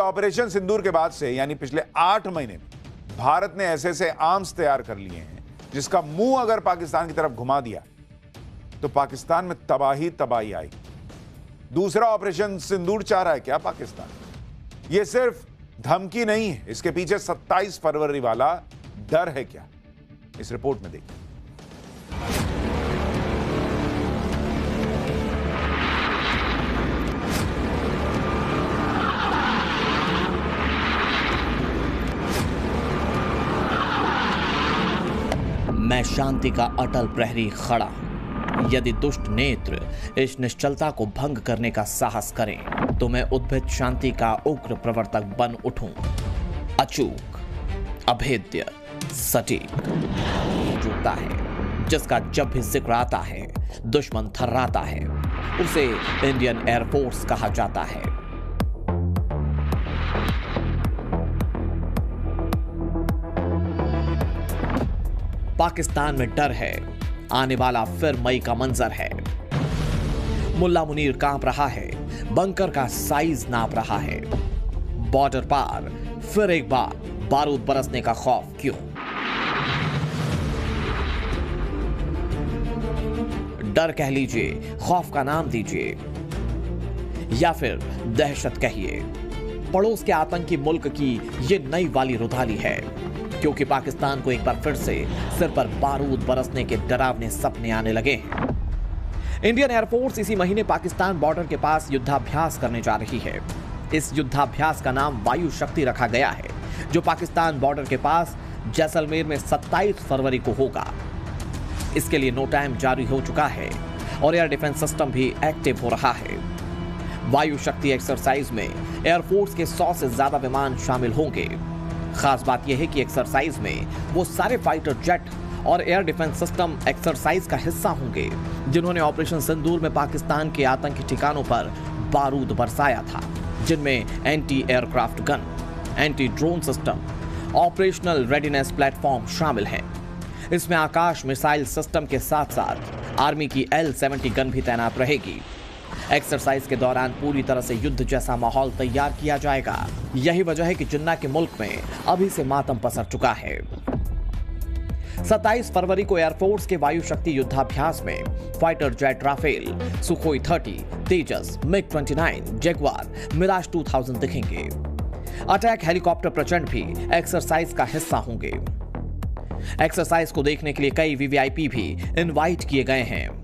Operation सिंदूर के बाद से यानी पिछले 8 महीने में भारत ने ऐसे ऐसे आर्म्स तैयार कर लिए हैं जिसका मुंह अगर पाकिस्तान की तरफ घुमा दिया तो पाकिस्तान में तबाही आई। दूसरा ऑपरेशन सिंदूर चाह रहा है क्या पाकिस्तान? यह सिर्फ धमकी नहीं है, इसके पीछे 27 फरवरी वाला डर है क्या? इस रिपोर्ट में देखिए। मैं शांति का अटल प्रहरी खड़ा हूं। यदि दुष्ट नेत्र इस निश्चलता को भंग करने का साहस करें तो मैं उद्भिद शांति का उग्र प्रवर्तक बन उठूं। अचूक, अभेद्य, सटीक जुटता है, जिसका जब भी जिक्र आता है दुश्मन थर्राता है, उसे इंडियन एयरफोर्स कहा जाता है। पाकिस्तान में डर है, आने वाला फिर मई का मंजर है। मुल्ला मुनीर कांप रहा है, बंकर का साइज नाप रहा है। बॉर्डर पार फिर एक बार बारूद बरसने का खौफ क्यों? डर कह लीजिए, खौफ का नाम दीजिए, या फिर दहशत कहिए। पड़ोस के आतंकी मुल्क की यह नई वाली रुधाली है, क्योंकि पाकिस्तान को एक बार फिर से सिर पर बारूद बरसने के डरावने सपने आने लगे हैं। इंडियन एयरफोर्स इसी महीने पाकिस्तान बॉर्डर के पास युद्धाभ्यास करने जा रही है। इस युद्धाभ्यास का नाम वायु शक्ति रखा गया है, जो पाकिस्तान बॉर्डर के पास जैसलमेर में 27 फरवरी को होगा। इसके लिए नो टाइम जारी हो चुका है और एयर डिफेंस सिस्टम भी एक्टिव हो रहा है। वायु शक्ति एक्सरसाइज में एयरफोर्स के 100 से ज्यादा विमान शामिल होंगे। खास बात यह है कि एक्सरसाइज में वो सारे फाइटर जेट और एयर डिफेंस सिस्टम एक्सरसाइज का हिस्सा होंगे जिन्होंने ऑपरेशन सिंदूर में पाकिस्तान के आतंकी ठिकानों पर बारूद बरसाया था, जिनमें anti aircraft gun, anti drone system, operational readiness platform शामिल हैं। इसमें आकाश मिसाइल सिस्टम के साथ साथ आर्मी की L-70 गन भी तैनात रहेगी। एक्सरसाइज के दौरान पूरी तरह से युद्ध जैसा माहौल तैयार किया जाएगा। यही वजह है कि जिन्ना के मुल्क में अभी से मातम पसर चुका है। 27 फरवरी को एयरफोर्स के वायु शक्ति युद्धाभ्यास में फाइटर जेट राफेल, सुखोई 30, तेजस, मिग-29, जगुआर, मिराज 2000 दिखेंगे। अटैक हेलीकॉप्टर प्रचंड भी एक्सरसाइज का हिस्सा होंगे। एक्सरसाइज को देखने के लिए कई वीवीआईपी भी इनवाइट किए गए हैं।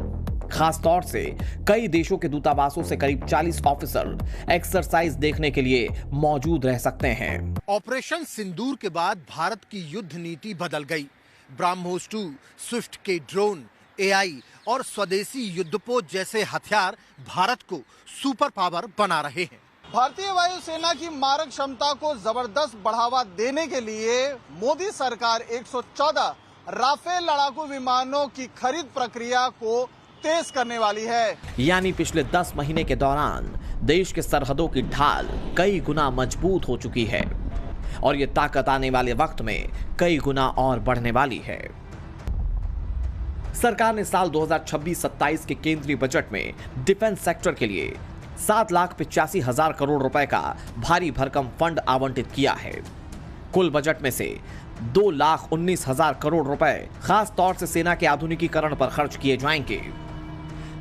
खास तौर से कई देशों के दूतावासों से करीब 40 ऑफिसर एक्सरसाइज देखने के लिए मौजूद रह सकते हैं। ऑपरेशन सिंदूर के बाद भारत की युद्ध नीति बदल गई। ब्रह्मोस 2, स्विफ्ट के ड्रोन, एआई और स्वदेशी युद्धपोत जैसे हथियार भारत को सुपर पावर बना रहे हैं। भारतीय वायुसेना की मारक क्षमता को जबरदस्त बढ़ावा देने के लिए मोदी सरकार 114 राफेल लड़ाकू विमानों की खरीद प्रक्रिया को तेज करने वाली है। यानी पिछले 10 महीने के दौरान देश के सरहदों की ढाल कई गुना मजबूत हो चुकी है और ये ताकत आने वाले वक्त में कई गुना और बढ़ने वाली है। सरकार ने साल 2026-27 के केंद्रीय बजट में डिफेंस सेक्टर के लिए 7,85,000 करोड़ रुपए का भारी भरकम फंड आवंटित किया है। कुल बजट में से 2,19,000 करोड़ रुपए खास तौर से सेना के आधुनिकीकरण पर खर्च किए जाएंगे।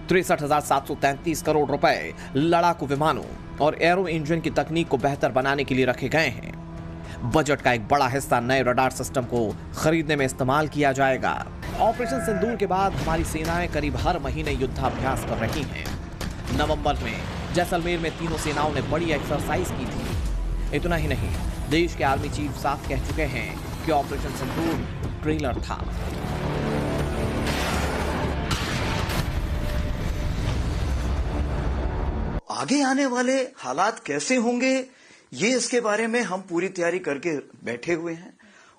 63,733 करोड़ रुपए लड़ाकू विमानों और एरो इंजन की तकनीक को बेहतर बनाने के लिए रखे गए हैं। बजट का एक बड़ा हिस्सा नए रडार सिस्टम को खरीदने में इस्तेमाल किया जाएगा। ऑपरेशन सिंदूर के बाद हमारी सेनाएं करीब हर महीने युद्धाभ्यास कर रही हैं। नवंबर में जैसलमेर में तीनों सेनाओं ने बड़ी एक्सरसाइज की थी। इतना ही नहीं, देश के आर्मी चीफ साफ कह चुके हैं कि ऑपरेशन सिंदूर ट्रेलर था। आगे आने वाले हालात कैसे होंगे, ये इसके बारे में हम पूरी तैयारी करके बैठे हुए हैं।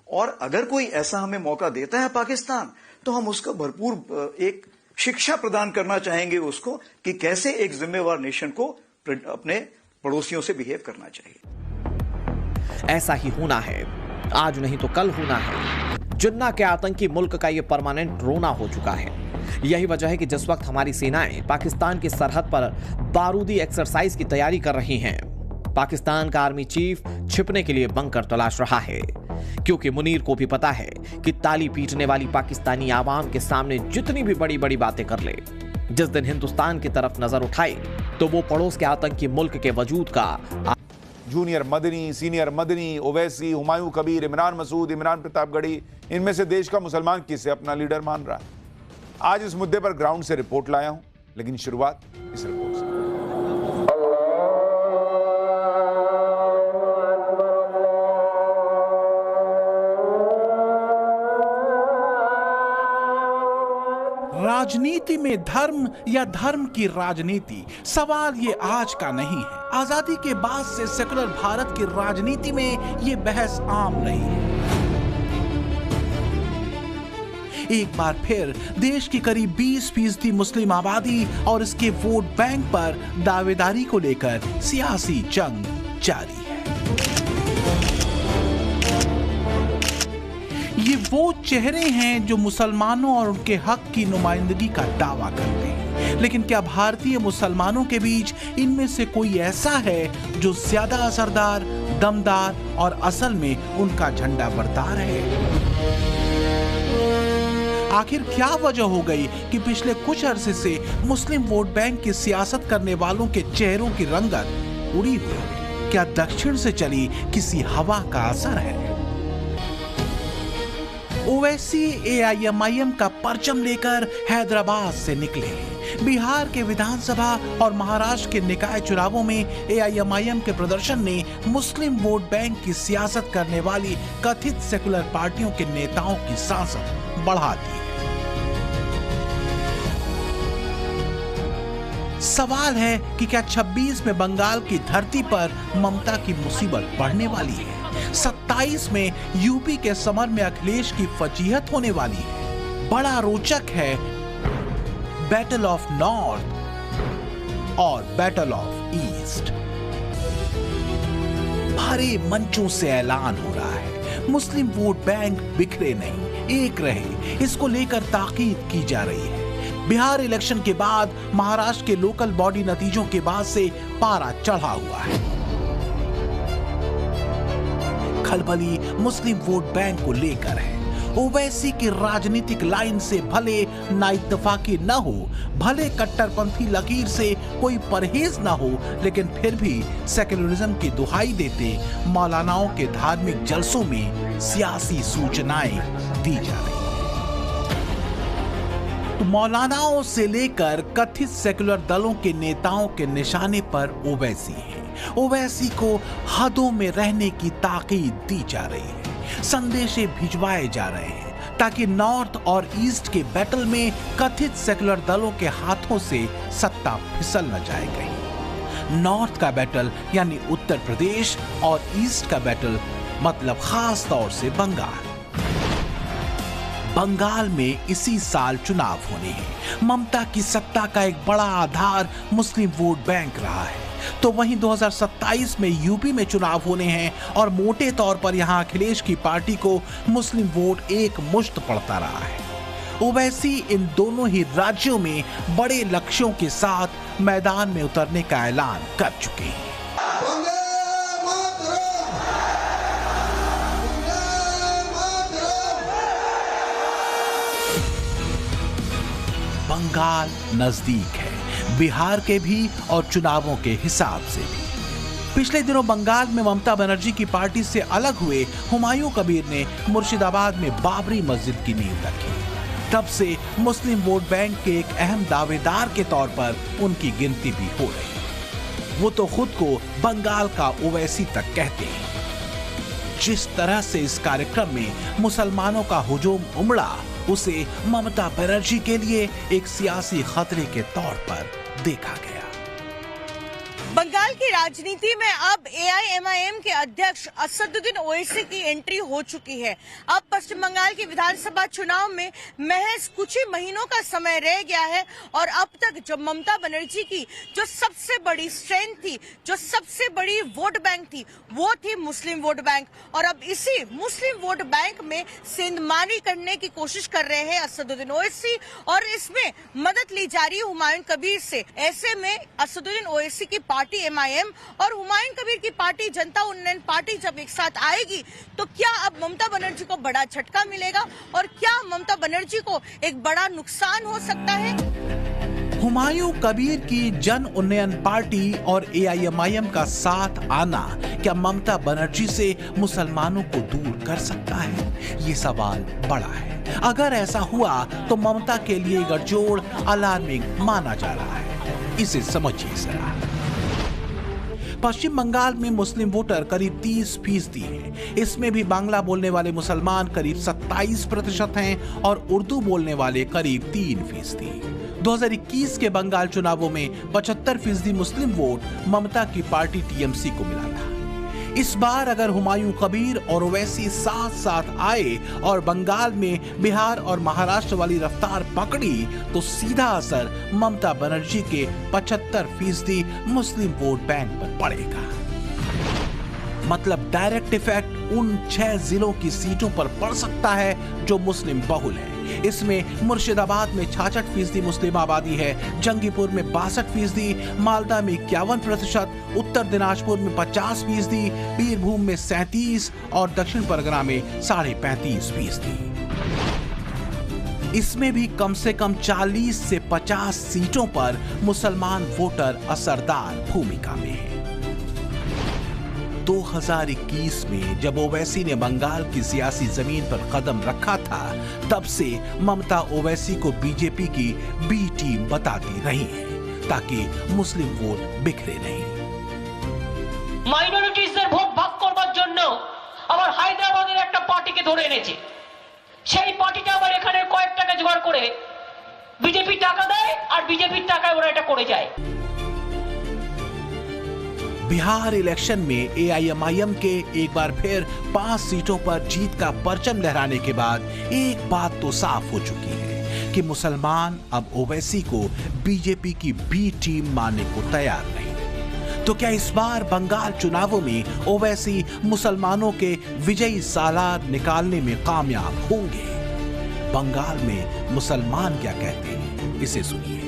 और अगर कोई ऐसा हमें मौका देता है पाकिस्तान, तो हम उसका भरपूर एक शिक्षा प्रदान करना चाहेंगे उसको कि कैसे एक जिम्मेवार नेशन को अपने पड़ोसियों से बिहेव करना चाहिए। ऐसा ही होना है, आज नहीं तो कल होना है। जिन्ना के आतंकी मुल्क का यह परमानेंट रोना हो चुका है। यही वजह है कि जिस वक्त हमारी सेनाएं पाकिस्तान की सरहद पर बारूदी एक्सरसाइज की तैयारी कर रही हैं, पाकिस्तान का आर्मी चीफ छिपने के लिए बंकर तलाश रहा है, क्योंकि मुनीर को भी पता है कि ताली पीटने वाली पाकिस्तानी आवाम के सामने जितनी भी बड़ी बड़ी बातें कर ले, जिस दिन हिंदुस्तान की तरफ नजर उठाए तो वो पड़ोस के आतंकी मुल्क के वजूद का जूनियर मदनी, सीनियर मदनी, ओवैसी, हुमायूं कबीर, इमरान मसूद, इमरान प्रतापगढ़ी, इनमें से देश का मुसलमान किसे अपना लीडर मान रहा है? आज इस मुद्दे पर ग्राउंड से रिपोर्ट लाया हूं, लेकिन शुरुआत इस रिपोर्ट से। राजनीति में धर्म या धर्म की राजनीति, सवाल ये आज का नहीं है। आजादी के बाद से सेकुलर भारत की राजनीति में ये बहस आम रही है। एक बार फिर देश की करीब 20% मुस्लिम आबादी और इसके वोट बैंक पर दावेदारी को लेकर सियासी जंग जारी है। ये वो चेहरे हैं जो मुसलमानों और उनके हक की नुमाइंदगी का दावा करते हैं, लेकिन क्या भारतीय मुसलमानों के बीच इनमें से कोई ऐसा है जो ज्यादा असरदार, दमदार और असल में उनका झंडा बरदार है? आखिर क्या वजह हो गई कि पिछले कुछ अरसे से मुस्लिम वोट बैंक की सियासत करने वालों के चेहरों की रंगत उड़ी हुई है? क्या दक्षिण से चली किसी हवा का असर है? ओवैसी AIMIM का परचम लेकर हैदराबाद से निकले। बिहार के विधानसभा और महाराष्ट्र के निकाय चुनावों में AIMIM के प्रदर्शन ने मुस्लिम वोट बैंक की सियासत करने वाली कथित सेकुलर पार्टियों के नेताओं की सांसद बढ़ा दी है। सवाल है कि क्या 26 में बंगाल की धरती पर ममता की मुसीबत बढ़ने वाली है? 27 में यूपी के समर में अखिलेश की फजीहत होने वाली है। बड़ा रोचक है बैटल ऑफ नॉर्थ और बैटल ऑफ ईस्ट। भरे मंचों से ऐलान हो रहा है मुस्लिम वोट बैंक बिखरे नहीं, एक रहे, इसको लेकर ताकीद की जा रही है। बिहार इलेक्शन के बाद महाराष्ट्र के लोकल बॉडी नतीजों के बाद से पारा चढ़ा हुआ है। खलबली मुस्लिम वोट बैंक को लेकर है। ओवैसी की राजनीतिक लाइन से भले नाइत्तफाकी न हो, भले कट्टरपंथी लकीर से कोई परहेज न हो, लेकिन फिर भी सेक्युलरिज्म की दुहाई देते मौलानाओं के धार्मिक जलसों में सियासी सूचनाएं दी जा रही। तो मौलानाओं से लेकर कथित सेकुलर दलों के नेताओं के निशाने पर ओवैसी है। ओवैसी को हदों में रहने की ताकीद दी जा रही है। संदेशे भिजवाए जा रहे हैं ताकि नॉर्थ और ईस्ट के बैटल में कथित सेकुलर दलों के हाथों से सत्ता फिसल न जाए कहीं। नॉर्थ का बैटल यानी उत्तर प्रदेश और ईस्ट का बैटल मतलब खास तौर से बंगाल। बंगाल में इसी साल चुनाव होने हैं। ममता की सत्ता का एक बड़ा आधार मुस्लिम वोट बैंक रहा है। तो वहीं 2027 में यूपी में चुनाव होने हैं और मोटे तौर पर यहां अखिलेश की पार्टी को मुस्लिम वोट एक मुश्त पड़ता रहा है। ओवैसी इन दोनों ही राज्यों में बड़े लक्ष्यों के साथ मैदान में उतरने का ऐलान कर चुके हैं। बंगाल नजदीक है, बिहार के भी और चुनावों के हिसाब से भी। पिछले दिनों बंगाल में ममता बनर्जी की पार्टी से अलग हुए हुमायूं कबीर ने मुर्शिदाबाद में बाबरी मस्जिद की नींव रखी। तब से मुस्लिम वोट बैंक के एक अहम दावेदार के तौर पर उनकी गिनती भी हो रही। वो तो खुद को बंगाल का ओवैसी तक कहते हैं। जिस तरह से इस कार्यक्रम में मुसलमानों का हुजूम उमड़ा, उसे ममता बनर्जी के लिए एक सियासी खतरे के तौर पर देखा गया। बंगाल की राजनीति में अब AIMIM के अध्यक्ष असदुद्दीन ओवैसी की एंट्री हो चुकी है। अब पश्चिम बंगाल की विधानसभा चुनाव में महज कुछ ही महीनों का समय रह गया है और अब तक जो ममता बनर्जी की जो सबसे बड़ी स्ट्रेंथ थी, जो सबसे बड़ी वोट बैंक थी, वो थी मुस्लिम वोट बैंक। और अब इसी मुस्लिम वोट बैंक में सेंधमारी करने की कोशिश कर रहे हैं असदुद्दीन ओवैसी और इसमें मदद ली जा रही है हुमायूं कबीर से। ऐसे में असदुद्दीन ओवैसी की पार्टी MIM और हुमायूं कबीर की पार्टी जनता उन्नयन पार्टी जब एक साथ आएगी तो क्या अब ममता बनर्जी को बड़ा झटका मिलेगा और क्या ममता बनर्जी को एक बड़ा नुकसान हो सकता है? हुमायूं कबीर की जन उन्नयन पार्टी और AIMIM का साथ आना क्या ममता बनर्जी से मुसलमानों को दूर कर सकता है? ये सवाल बड़ा है। अगर ऐसा हुआ तो ममता के लिए गठजोड़ अलार्मिंग माना जा रहा है। इसे समझिए जरा। पश्चिम बंगाल में मुस्लिम वोटर करीब 30% हैं। इसमें भी बांग्ला बोलने वाले मुसलमान करीब 27% हैं और उर्दू बोलने वाले करीब 3%। 2021 के बंगाल चुनावों में 75% मुस्लिम वोट ममता की पार्टी TMC को मिला था। इस बार अगर हुमायूं कबीर और ओवैसी साथ साथ आए और बंगाल में बिहार और महाराष्ट्र वाली रफ्तार पकड़ी तो सीधा असर ममता बनर्जी के 75% मुस्लिम वोट बैंक पर पड़ेगा। मतलब डायरेक्ट इफेक्ट उन 6 जिलों की सीटों पर पड़ सकता है जो मुस्लिम बहुल है। इसमें मुर्शिदाबाद में 66% मुस्लिम आबादी है, जंगीपुर में 62%, मालदा में 51%, उत्तर दिनाजपुर में 50%, बीरभूम में 37% और दक्षिण परगना में 35.5%। इसमें भी कम से कम 40 से 50 सीटों पर मुसलमान वोटर असरदार भूमिका में है। 2021 में जब ओवैसी ने बंगाल की सियासी जमीन पर कदम रखा था, तब से ममता ओवैसी को बीजेपी की बी टीम बताती रही है ताकि मुस्लिम वोट बिखरे नहीं। মাইনরিটিসদের ভোট ভাগ করবার জন্য আবার হায়দ্রাবাদের একটা পার্টিকে ধরে এনেছে। সেই পার্টিটা আবার এখানে কয়েক টাকা জোগাড় করে বিজেপি টাকা দেয় আর বিজেপির টাকায় ওরা এটা করে যায়। बिहार इलेक्शन में AIMIM के एक बार फिर 5 सीटों पर जीत का परचम लहराने के बाद एक बात तो साफ हो चुकी है कि मुसलमान अब ओवैसी को बीजेपी की बी टीम मानने को तैयार नहीं। तो क्या इस बार बंगाल चुनावों में ओवैसी मुसलमानों के विजयी सालार निकालने में कामयाब होंगे? बंगाल में मुसलमान क्या कहते हैं, इसे सुनिए।